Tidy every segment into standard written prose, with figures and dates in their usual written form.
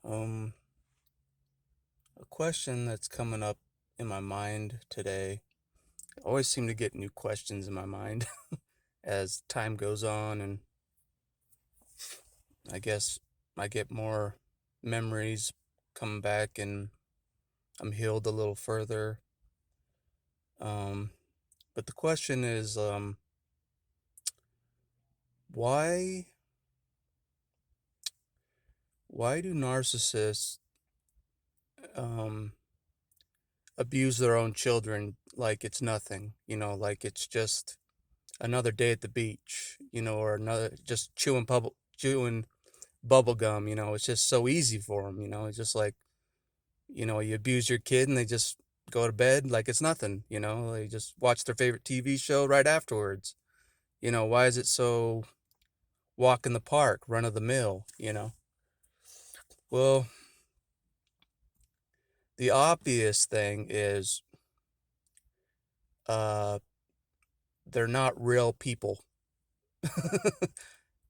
Um, a question that's coming up in my mind today. I always seem to get new questions in my mind as time goes on, and I guess I get more memories coming back, and I'm healed a little further. Um, but the question is, why why do narcissists um abuse their own children like it's nothing? Like it's just another day at the beach, or another just chewing bubble gum. It's just so easy for them. It's just like, you abuse your kid and they just go to bed like it's nothing. They just watch their favorite TV show right afterwards. Why is it so walk in the park, run of the mill? Well, the obvious thing is uh they're not real people.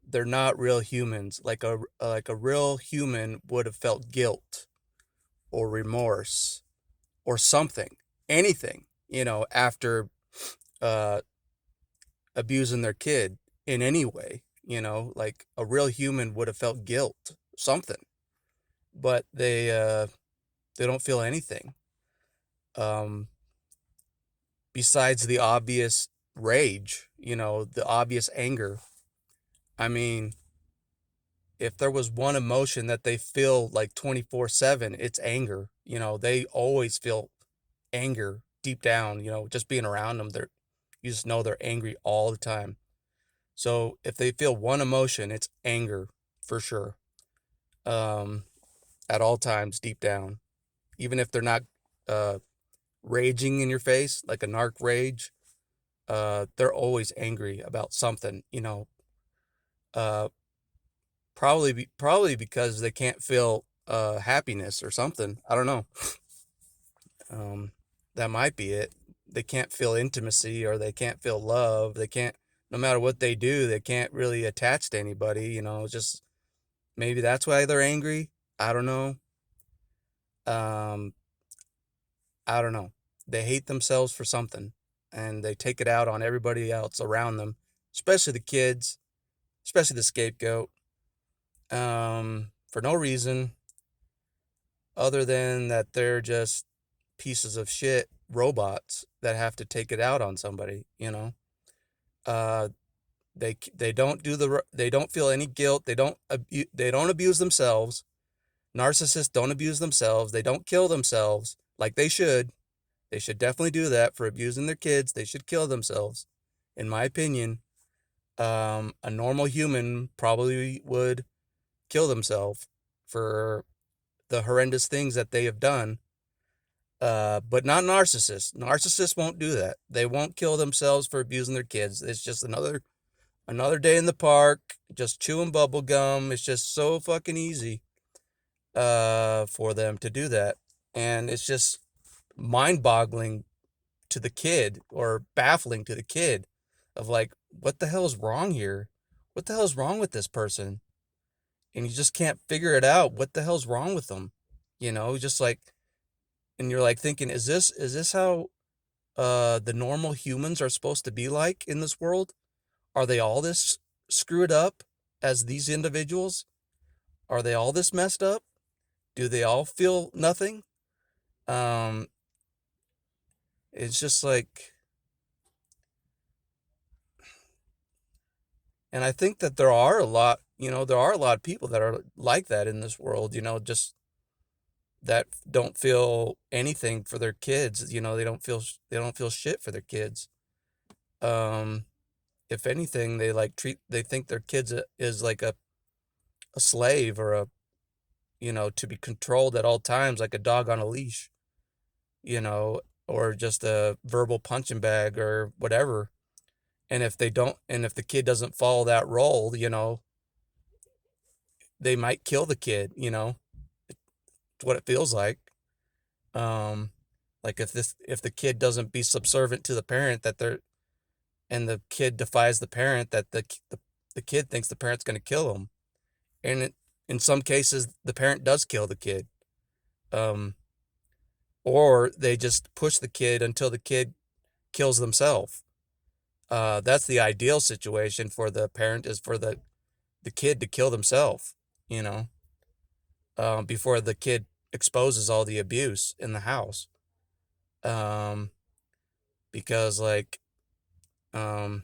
They're not real humans. Like a real human would have felt guilt or remorse or something, anything, after uh, abusing their kid in any way. Like a real human would have felt guilt, something, but they don't feel anything um, besides the obvious rage, the obvious anger. I mean, if there was one emotion that they feel like 24/7, it's anger. They always feel anger deep down, just being around them. You just know they're angry all the time. So if they feel one emotion, it's anger for sure. Um, at all times deep down, even if they're not uh raging in your face like a narc rage, they're always angry about something, uh probably because they can't feel happiness or something. I don't know. Um, that might be it. They can't feel intimacy or they can't feel love. They can't, no matter what they do, they can't really attach to anybody, just maybe that's why they're angry. I don't know. Um, I don't know. They hate themselves for something and they take it out on everybody else around them, especially the kids, especially the scapegoat, for no reason other than that they're just pieces of shit robots that have to take it out on somebody. Uh, they don't they don't feel any guilt. They don't abuse themselves. Narcissists don't abuse themselves. They don't kill themselves like they should. They should definitely do that for abusing their kids. They should kill themselves, in my opinion. A normal human probably would kill themselves for the horrendous things that they have done. But not narcissists. Narcissists won't do that. They won't kill themselves for abusing their kids. It's just another day in the park, just chewing bubble gum. It's just so fucking easy for them to do that. And it's just mind-boggling to the kid or baffling to the kid of like, what the hell is wrong here? What the hell is wrong with this person? And you just can't figure it out. What the hell's wrong with them? Just like, and you're like thinking, is this how the normal humans are supposed to be like in this world? Are they all this screwed up as these individuals? Are they all this messed up? Do they all feel nothing? Um, it's just like, and I think that there are a lot of people that are like that in this world, just that don't feel anything for their kids. They don't feel shit for their kids. Um, if anything, they think their kids is like a slave or to be controlled at all times like a dog on a leash, you know, or just a verbal punching bag or whatever. And if the kid doesn't follow that role, they might kill the kid. It's what it feels like. Um, like if the kid doesn't be subservient to the parent and the kid defies the parent, that the kid thinks the parent's going to kill him. And In some cases, the parent does kill the kid. Um, or they just push the kid until the kid kills themselves. That's the ideal situation for the parent, is for the kid to kill themselves, you know, before the kid exposes all the abuse in the house. Um, because like, um,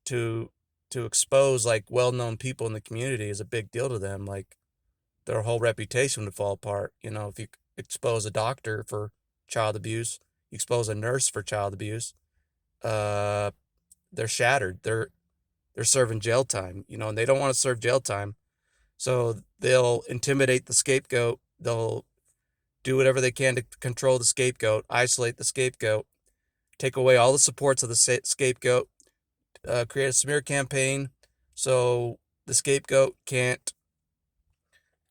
to to expose like well-known people in the community is a big deal to them. Like their whole reputation would fall apart. You know, if you expose a doctor for child abuse, you expose a nurse for child abuse, uh, they're shattered. They're serving jail time, you know, and they don't want to serve jail time. So they'll intimidate the scapegoat. They'll do whatever they can to control the scapegoat, isolate the scapegoat, take away all the supports of the scapegoat, create a smear campaign so the scapegoat can't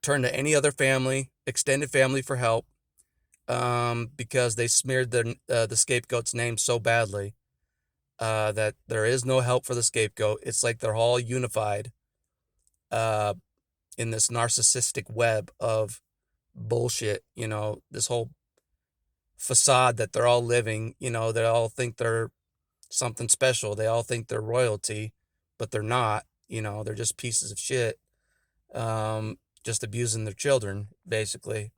turn to any other family, extended family, for help, because they smeared the scapegoat's name so badly, that there is no help for the scapegoat. It's like they're all unified, uh, in this narcissistic web of bullshit. You know, this whole facade that they're all living. You know, they all think they're something special. They all think they're royalty, but they're not. You know, they're just pieces of shit, just abusing their children, basically.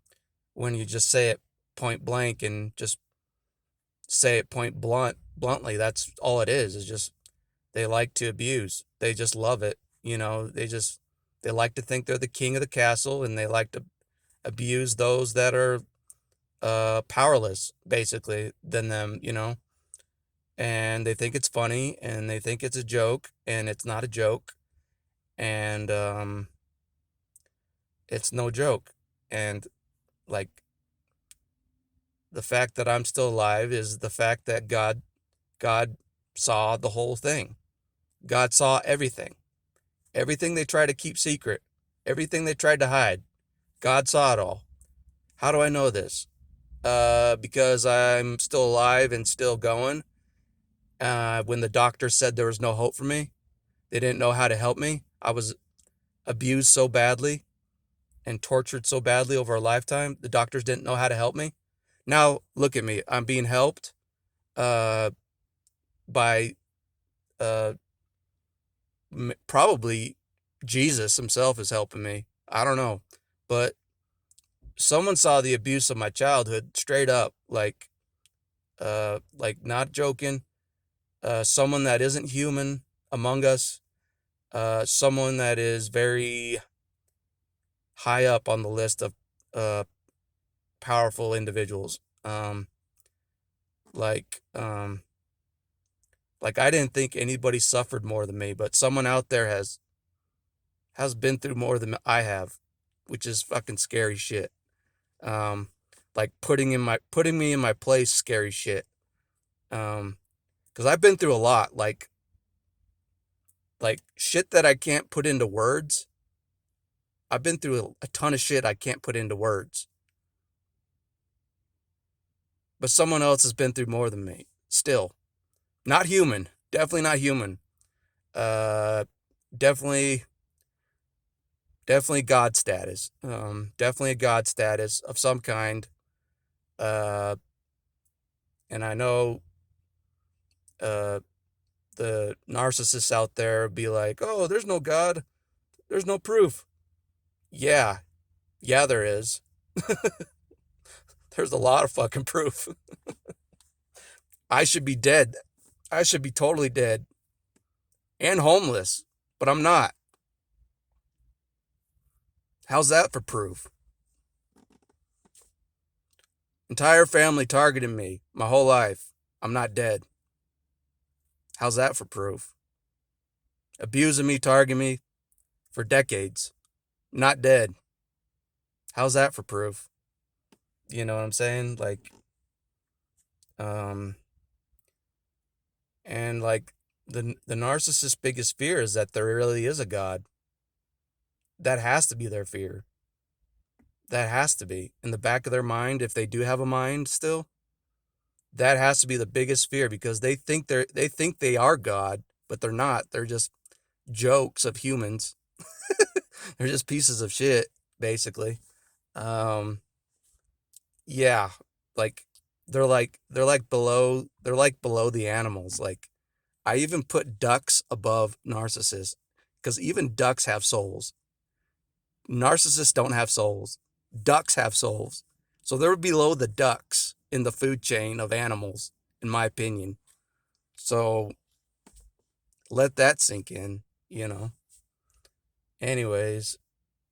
When you just say it point blank and just say it bluntly, that's all it is just they like to abuse. They just love it. You know, they like to think they're the king of the castle, and they like to abuse those that are powerless, basically, than them, you know. And they think it's funny, and they think it's a joke, and it's not a joke. And it's no joke. And like, the fact that I'm still alive is the fact that God saw the whole thing. God saw everything. Everything they tried to keep secret, everything they tried to hide, God saw it all. How do I know this? Because I'm still alive and still going. When the doctor said there was no hope for me, they didn't know how to help me. I was abused so badly and tortured so badly over a lifetime. The doctors didn't know how to help me. Now look at me. I'm being helped, uh, by uh, probably Jesus himself is helping me. I don't know, but someone saw the abuse of my childhood straight up, like not joking. Someone that isn't human among us, someone that is very high up on the list of uh, powerful individuals. Like, like I didn't think anybody suffered more than me, but someone out there has been through more than I have, which is fucking scary shit. Um, like putting me in my place, scary shit. Because I've been through a lot, like shit that I can't put into words. I've been through a ton of shit I can't put into words. But someone else has been through more than me. Still, not human. Definitely not human. Uh, definitely, definitely God status. Definitely a God status of some kind. Uh, and I know, uh, the narcissists out there be like, "Oh, there's no God. There's no proof." Yeah, yeah, there is. There's a lot of fucking proof. I should be dead. I should be totally dead and homeless, but I'm not. How's that for proof? Entire family targeting me my whole life. I'm not dead. How's that for proof? Abusing me, targeting me for decades. Not dead. How's that for proof? You know what I'm saying? Like, um, and like the narcissist's biggest fear is that there really is a God. That has to be their fear. That has to be in the back of their mind, if they do have a mind still. That has to be the biggest fear, because they think they are God, but they're not. They're just jokes of humans. They're just pieces of shit, basically. Um, yeah, like they're like below the animals. Like I even put ducks above narcissists because even ducks have souls. Narcissists don't have souls. Ducks have souls. So they're below the ducks in the food chain of animals, in my opinion. So let that sink in, you know. Anyways,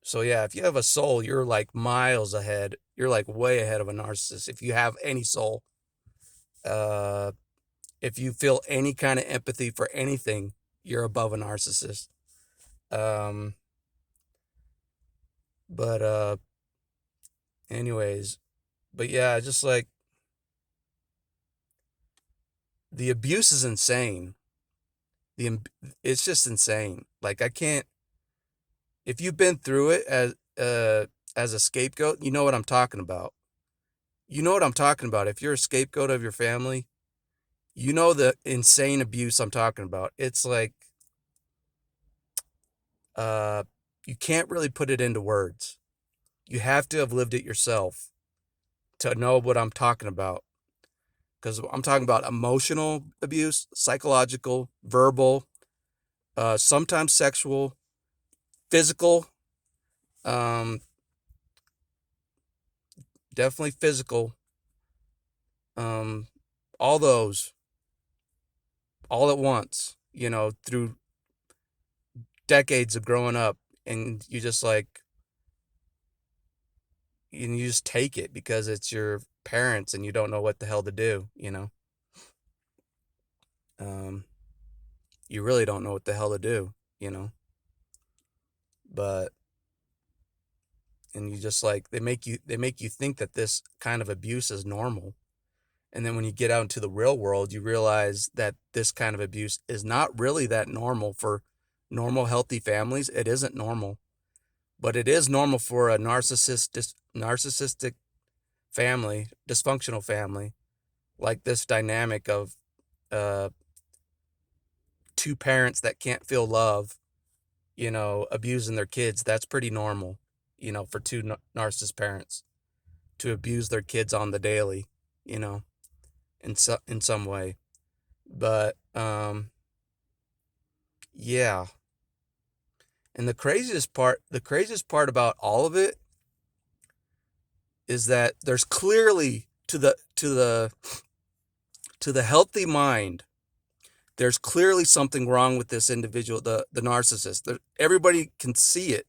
so yeah, if you have a soul, you're like miles ahead. You're like way ahead of a narcissist. If you have any soul, uh, if you feel any kind of empathy for anything, you're above a narcissist. Um, but anyways, but yeah, just like the abuse is insane. The it's just insane. Like I can't. If you've been through it as a scapegoat, you know what I'm talking about. You know what I'm talking about. If you're a scapegoat of your family, you know the insane abuse I'm talking about. It's like uh, you can't really put it into words. You have to have lived it yourself to know what I'm talking about. Because I'm talking about emotional abuse, psychological, verbal, sometimes sexual, physical, um, definitely physical, um, all those, all at once, through decades of growing up. And you just like, you just take it because it's your parents and you don't know what the hell to do. Um, you really don't know what the hell to do, you know, but, and you just like, they make you think that this kind of abuse is normal. And then when you get out into the real world, you realize that this kind of abuse is not really that normal for normal, healthy families. It isn't normal, but it is normal for a narcissistic family, dysfunctional family, like this dynamic of uh, two parents that can't feel love, abusing their kids. That's pretty normal, for two narcissist parents to abuse their kids on the daily, you know, in some way. But yeah. And the craziest part about all of it is that there's clearly to the healthy mind, there's clearly something wrong with this individual, the narcissist. Everybody can see it,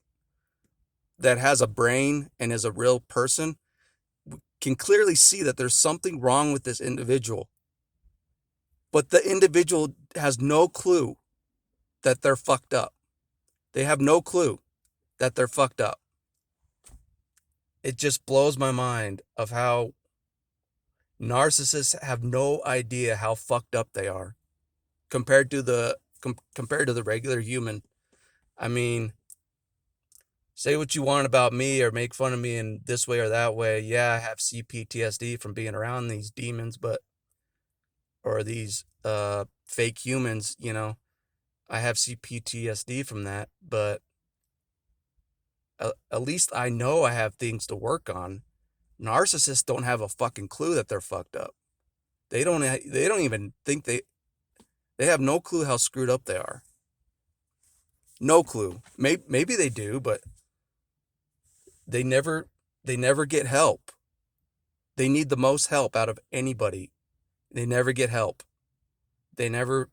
that has a brain and is a real person, can clearly see that there's something wrong with this individual. But the individual has no clue that they're fucked up. They have no clue that they're fucked up. It just blows my mind of how narcissists have no idea how fucked up they are compared to the regular human. I mean, say what you want about me or make fun of me in this way or that way. Yeah, I have CPTSD from being around these demons, or these fake humans, I have CPTSD from that, but at least I know I have things to work on. Narcissists don't have a fucking clue that they're fucked up. They don't even think they have no clue how screwed up they are. No clue. Maybe they do, but they never they never get help. They need the most help out of anybody. They never get help. They never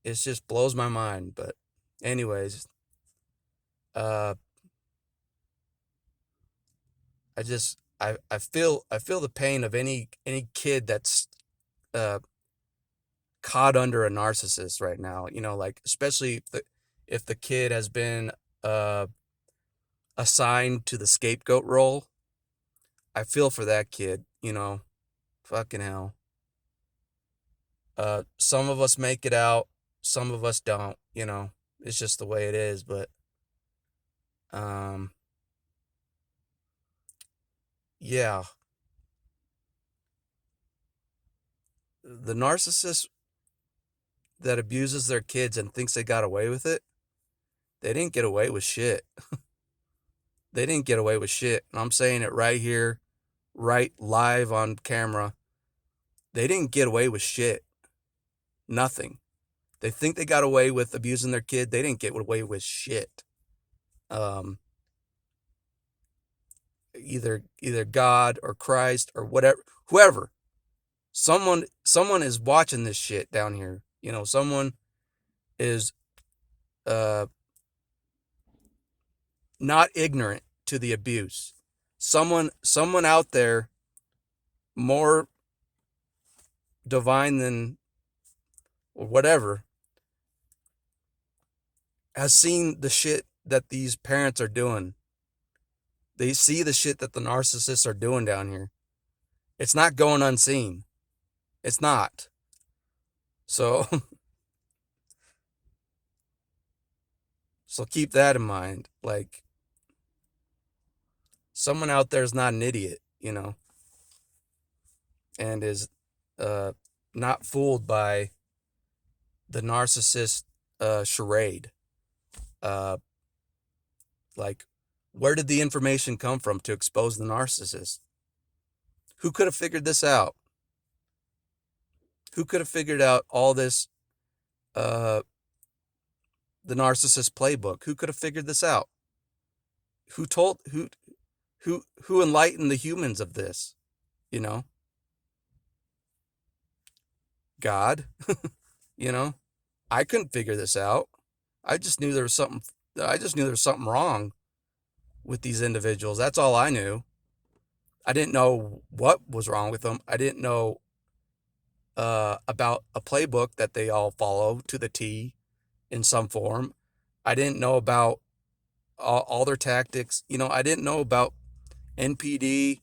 It just blows my mind, but anyways, uh I feel the pain of any kid that's uh caught under a narcissist right now, like especially if the kid has been uh assigned to the scapegoat role. I feel for that kid. Fucking hell. Some of us make it out, some of us don't. It's just the way it is, but um yeah, the narcissist that abuses their kids and thinks they got away with it, They didn't get away with shit. They didn't get away with shit. And I'm saying it right here, right live on camera. They didn't get away with shit. Nothing. They think they got away with abusing their kid. They didn't get away with shit. Um, either God or Christ or whatever, whoever, someone is watching this shit down here. Someone is uh not ignorant to the abuse. Someone out there more divine than or whatever has seen the shit that these parents are doing. They see the shit that the narcissists are doing down here. It's not going unseen. It's not. So so keep that in mind. Like, someone out there is not an idiot, and is not fooled by the narcissist charade. Uh, like, where did the information come from to expose the narcissist? Who could have figured this out? Who could have figured out all this, the narcissist playbook? Who could have figured this out? Who told, who enlightened the humans of this? God. I couldn't figure this out. I just knew there was something wrong with these individuals. That's all I knew. I didn't know what was wrong with them. I didn't know about a playbook that they all follow to the T in some form. I didn't know about all their tactics. I didn't know about NPD.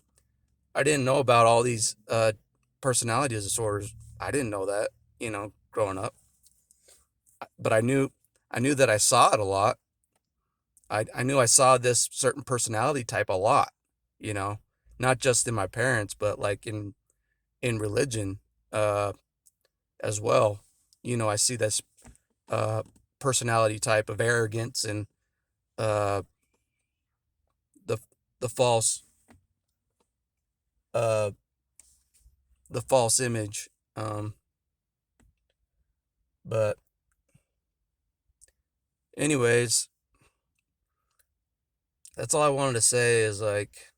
I didn't know about all these personality disorders. I didn't know that, growing up. But I knew that I saw it a lot. I knew I saw this certain personality type a lot, not just in my parents, but like in religion as well. I see this personality type of arrogance and uh, the the false uh, the false image. But anyways, that's all I wanted to say is, like,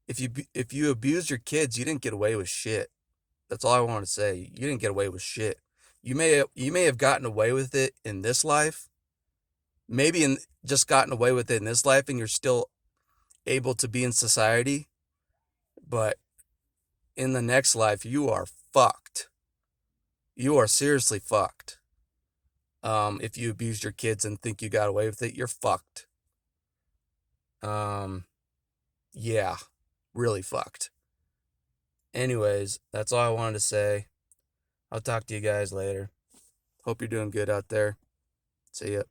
if you abuse your kids, you didn't get away with shit. That's all I wanted to say. You didn't get away with shit. You may have gotten away with it in this life. Maybe just gotten away with it in this life, and you're still able to be in society. But in the next life, you are fucked. You are seriously fucked. If you abused your kids and think you got away with it, you're fucked. Yeah, really fucked. Anyways, that's all I wanted to say. I'll talk to you guys later. Hope you're doing good out there. See ya.